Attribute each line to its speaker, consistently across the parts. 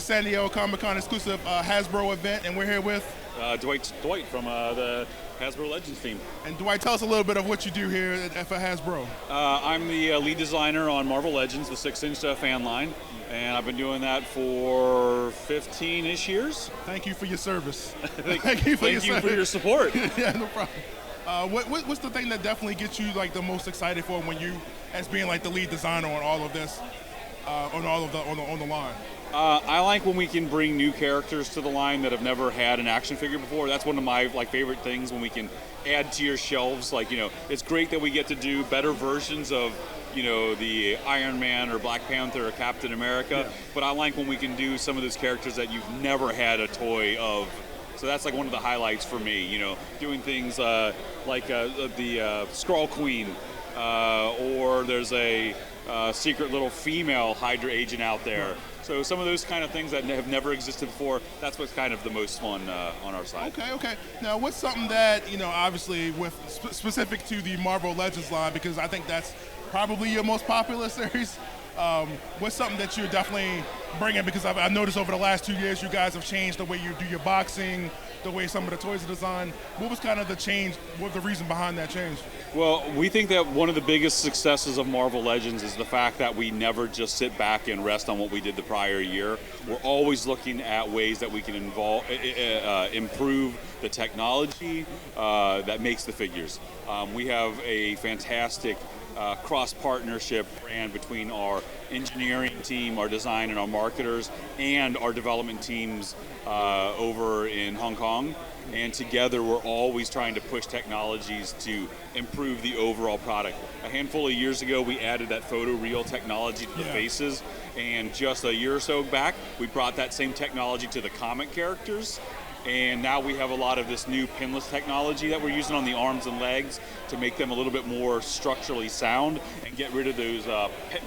Speaker 1: San Diego Comic-Con exclusive Hasbro event, and we're here with
Speaker 2: Dwight from the Hasbro Legends team.
Speaker 1: And Dwight, tell us a little bit of what you do here for Hasbro.
Speaker 2: I'm the lead designer on Marvel Legends, the 6-inch fan line, and I've been doing that for 15-ish years.
Speaker 1: Thank you for your service.
Speaker 2: Thank you for your support.
Speaker 1: Yeah, no problem. What's the thing that definitely gets you like the most excited for when you, as being like the lead designer on all of this, on the line?
Speaker 2: I like when we can bring new characters to the line that have never had an action figure before. That's one of my favorite things, when we can add to your shelves. It's great that we get to do better versions of the Iron Man or Black Panther or Captain America. Yeah. But I like when we can do some of those characters that you've never had a toy of. So that's like one of the highlights for me. Doing things like the Skrull Queen, or there's a secret little female Hydra agent out there. Right. So some of those kind of things that have never existed before, that's what's kind of the most fun on our side.
Speaker 1: Okay. Now, what's something that, obviously with specific to the Marvel Legends line, because I think that's probably your most popular series, what's something that you're definitely bringing? Because I've noticed over the last 2 years, you guys have changed the way you do your boxing, the way some of the toys are designed. What was kind of the change? What was the reason behind that change?
Speaker 2: Well, we think that one of the biggest successes of Marvel Legends is the fact that we never just sit back and rest on what we did the prior year. We're always looking at ways that we can improve the technology that makes the figures. We have a fantastic cross-partnership brand between our engineering team, our design and our marketers, and our development teams over in Hong Kong. And together we're always trying to push technologies to improve the overall product. A handful of years ago we added that photoreal technology to the faces, and just a year or so back we brought that same technology to the comic characters. And now we have a lot of this new pinless technology that we're using on the arms and legs to make them a little bit more structurally sound and get rid of those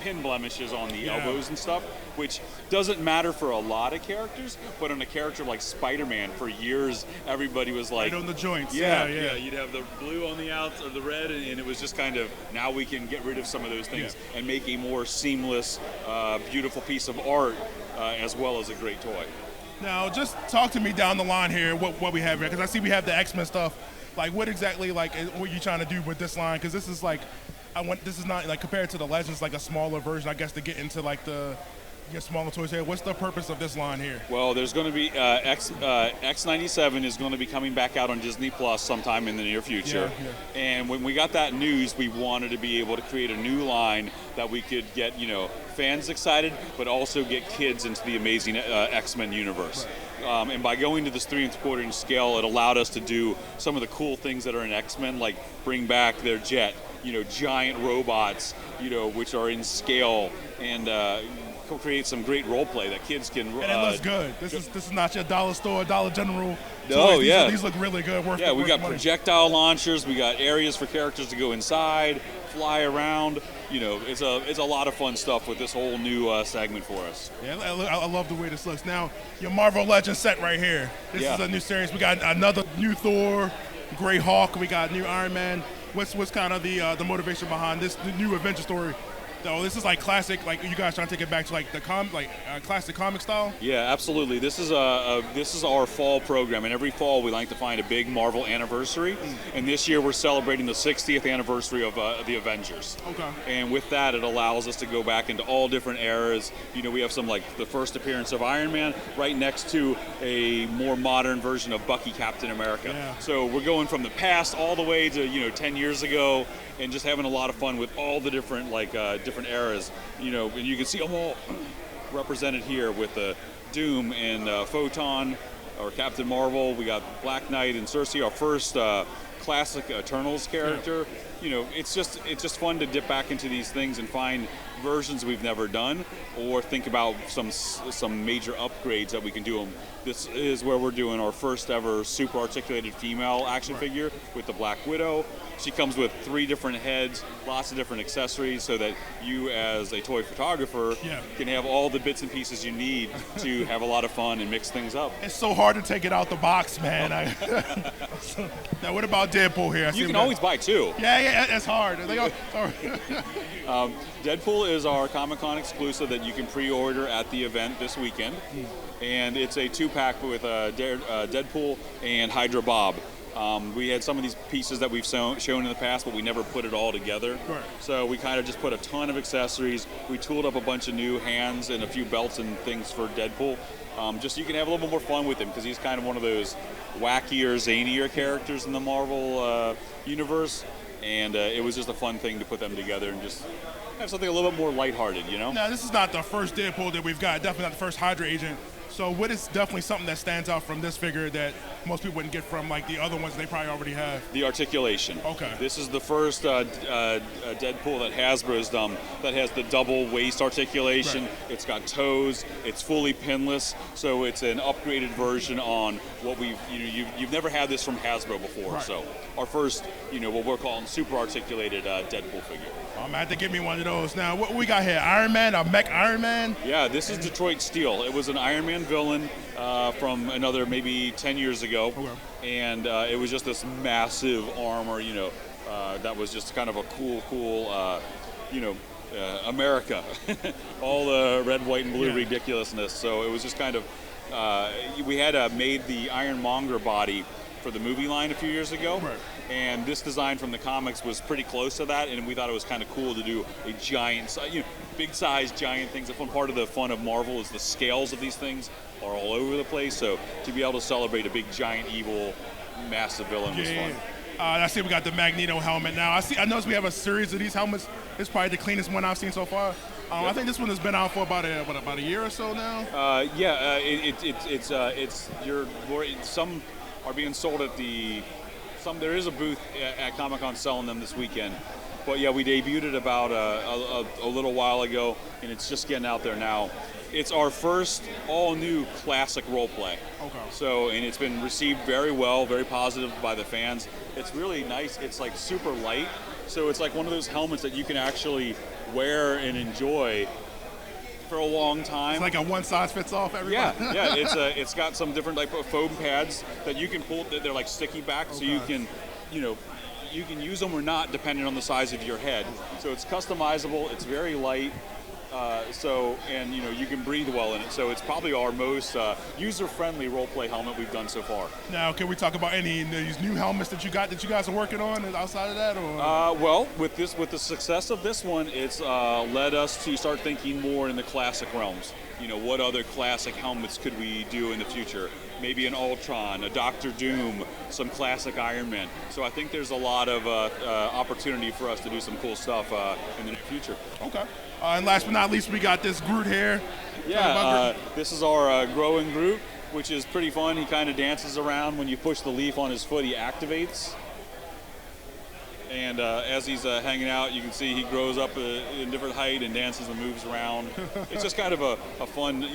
Speaker 2: pin blemishes on the elbows and stuff, which doesn't matter for a lot of characters, but on a character like Spider-Man, for years everybody was like...
Speaker 1: Right on the joints.
Speaker 2: Yeah, you'd have the blue on the outs or the red, and it was just kind of, now we can get rid of some of those things and make a more seamless, beautiful piece of art as well as a great toy.
Speaker 1: Now, just talk to me down the line here, what we have here, because I see we have the X-Men stuff. Like, what exactly, what are you trying to do with this line? Because this is like, this is not, like, compared to the Legends, like a smaller version, I guess, to get into, like, your smaller toys here. What's the purpose of this line here?
Speaker 2: Well, there's going to be, X97 is going to be coming back out on Disney Plus sometime in the near future. Yeah. And when we got that news, we wanted to be able to create a new line that we could get, fans excited, but also get kids into the amazing X-Men universe. Right. And by going to this 3 1/4 inch scale, it allowed us to do some of the cool things that are in X-Men, like bring back their jet, giant robots, which are in scale, and create some great role play that kids can.
Speaker 1: And it looks good. This is not your dollar store, Dollar General.
Speaker 2: No,
Speaker 1: toys. These look really good.
Speaker 2: We got projectile launchers. We got areas for characters to go inside, fly around. It's a lot of fun stuff with this whole new segment for us.
Speaker 1: Yeah, I love the way this looks. Now, your Marvel Legends set right here. This is a new series. We got another new Thor, Grey Hawk. We got new Iron Man. What's kind of the motivation behind this new adventure story? Oh, this is like classic, like you guys trying to take it back to like the classic comic style? Yeah,
Speaker 2: absolutely. This is our fall program, and every fall we like to find a big Marvel anniversary. And this year we're celebrating the 60th anniversary of the Avengers.
Speaker 1: Okay.
Speaker 2: And with that, it allows us to go back into all different eras. We have some like the first appearance of Iron Man right next to a more modern version of Bucky Captain America.
Speaker 1: Yeah.
Speaker 2: So we're going from the past all the way to 10 years ago, and just having a lot of fun with all the different different eras, and you can see them all represented here with Doom and Photon, or Captain Marvel. We got Black Knight and Cersei, our first classic Eternals character. It's just fun to dip back into these things and find versions we've never done, or think about some major upgrades that we can do them. This is where we're doing our first ever super articulated female action figure with the Black Widow. She comes with 3 different heads, lots of different accessories, so that you as a toy photographer can have all the bits and pieces you need to have a lot of fun and mix things up.
Speaker 1: It's so hard to take it out the box, man. Now, what about Deadpool here.
Speaker 2: You can always buy two.
Speaker 1: Yeah, it's hard.
Speaker 2: Deadpool is our Comic-Con exclusive that you can pre-order at the event this weekend. And it's a 2-pack with Deadpool and Hydra Bob. We had some of these pieces that we've shown in the past, but we never put it all together.
Speaker 1: Right.
Speaker 2: So we kind of just put a ton of accessories. We tooled up a bunch of new hands and a few belts and things for Deadpool. Just so you can have a little bit more fun with him, because he's kind of one of those wackier, zanier characters in the Marvel universe. And it was just a fun thing to put them together and just have something a little bit more lighthearted, you know?
Speaker 1: Now, this is not the first Deadpool that we've got. Definitely not the first Hydra agent. So what is definitely something that stands out from this figure that most people wouldn't get from like the other ones they probably already have?
Speaker 2: The articulation.
Speaker 1: Okay.
Speaker 2: This is the first Deadpool that Hasbro's done that has the double waist articulation.
Speaker 1: Right.
Speaker 2: It's got toes. It's fully pinless. So it's an upgraded version on what you've never had this from Hasbro before.
Speaker 1: Right.
Speaker 2: So our first, what we're calling super articulated Deadpool figure.
Speaker 1: I'm gonna have to give me one of those. Now, what we got here? Iron Man, a mech Iron Man?
Speaker 2: Yeah, this is Detroit Steel. It was an Iron Man villain from another maybe 10 years ago.
Speaker 1: Okay.
Speaker 2: And it was just this massive armor, that was just kind of a cool, America. All the red, white, and blue ridiculousness. So it was just kind of, we had made the Ironmonger body for the movie line a few years ago.
Speaker 1: Right.
Speaker 2: And this design from the comics was pretty close to that, and we thought it was kind of cool to do a giant, big size, giant things. The fun part of the fun of Marvel is the scales of these things are all over the place, so to be able to celebrate a big, giant, evil, massive villain was fun.
Speaker 1: I see we got the Magneto helmet now. I noticed we have a series of these helmets. It's probably the cleanest one I've seen so far. I think this one has been out for about a year or so now. Some are being sold at there is a booth at Comic-Con selling them this weekend. But yeah, we debuted it about a little while ago, and it's just getting out there now. It's our first all-new classic roleplay. Okay.
Speaker 2: So, and it's been received very well, very positive by the fans. It's really nice. It's like super light. So it's like one of those helmets that you can actually wear and enjoy for a long time.
Speaker 1: It's like a one-size-fits-all for everybody.
Speaker 2: Yeah. It's got some different type of foam pads that you can pull. They're like sticky back, so you can, you can use them or not depending on the size of your head. So it's customizable. It's very light. You can breathe well in it. So it's probably our most user-friendly roleplay helmet we've done so far.
Speaker 1: Now, can we talk about any of these new helmets that you guys are working on outside of that? Or?
Speaker 2: Well, with the success of this one, it's led us to start thinking more in the classic realms. What other classic helmets could we do in the future? Maybe an Ultron, a Doctor Doom, some classic Iron Man. So I think there's a lot of opportunity for us to do some cool stuff in the near future.
Speaker 1: Okay. And last but not least, we got this Groot here.
Speaker 2: Yeah, this is our growing Groot, which is pretty fun. He kind of dances around. When you push the leaf on his foot, he activates. And as he's hanging out, you can see he grows up in different height and dances and moves around. It's just kind of a fun,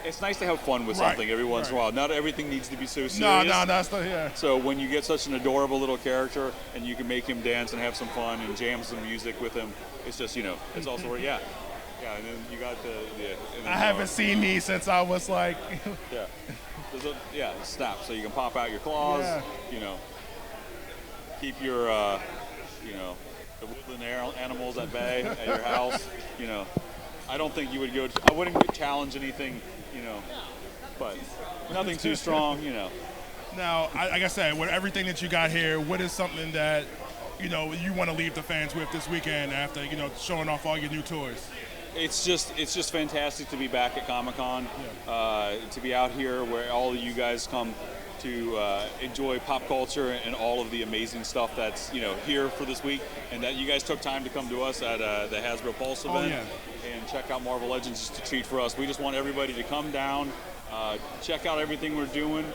Speaker 2: it's nice to have fun with something every once in a while. Not everything needs to be so serious.
Speaker 1: No, that's the, yeah.
Speaker 2: So when you get such an adorable little character and you can make him dance and have some fun and jam some music with him, it's just, it's also, yeah. And then you got
Speaker 1: I haven't seen these since I was like...
Speaker 2: snap. So you can pop out your claws, keep your, the woodland animals at bay at your house, I don't think you would I wouldn't challenge anything, but nothing too strong,
Speaker 1: Now, like I said, with everything that you got here, what is something that, you want to leave the fans with this weekend after, showing off all your new toys?
Speaker 2: It's just fantastic to be back at Comic-Con, to be out here where all of you guys come to enjoy pop culture and all of the amazing stuff that's here for this week, and that you guys took time to come to us at the Hasbro Pulse event and check out Marvel Legends. Just a treat for us. We just want everybody to come down, check out everything we're doing.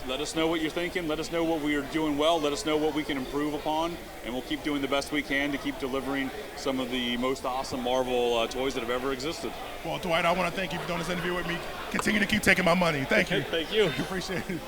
Speaker 2: Let us know what you're thinking. Let us know what we are doing well. Let us know what we can improve upon, and we'll keep doing the best we can to keep delivering some of the most awesome Marvel toys that have ever existed.
Speaker 1: Well, Dwight, I want to thank you for doing this interview with me. Continue to keep taking my money. Thank you.
Speaker 2: Thank you.
Speaker 1: Appreciate it.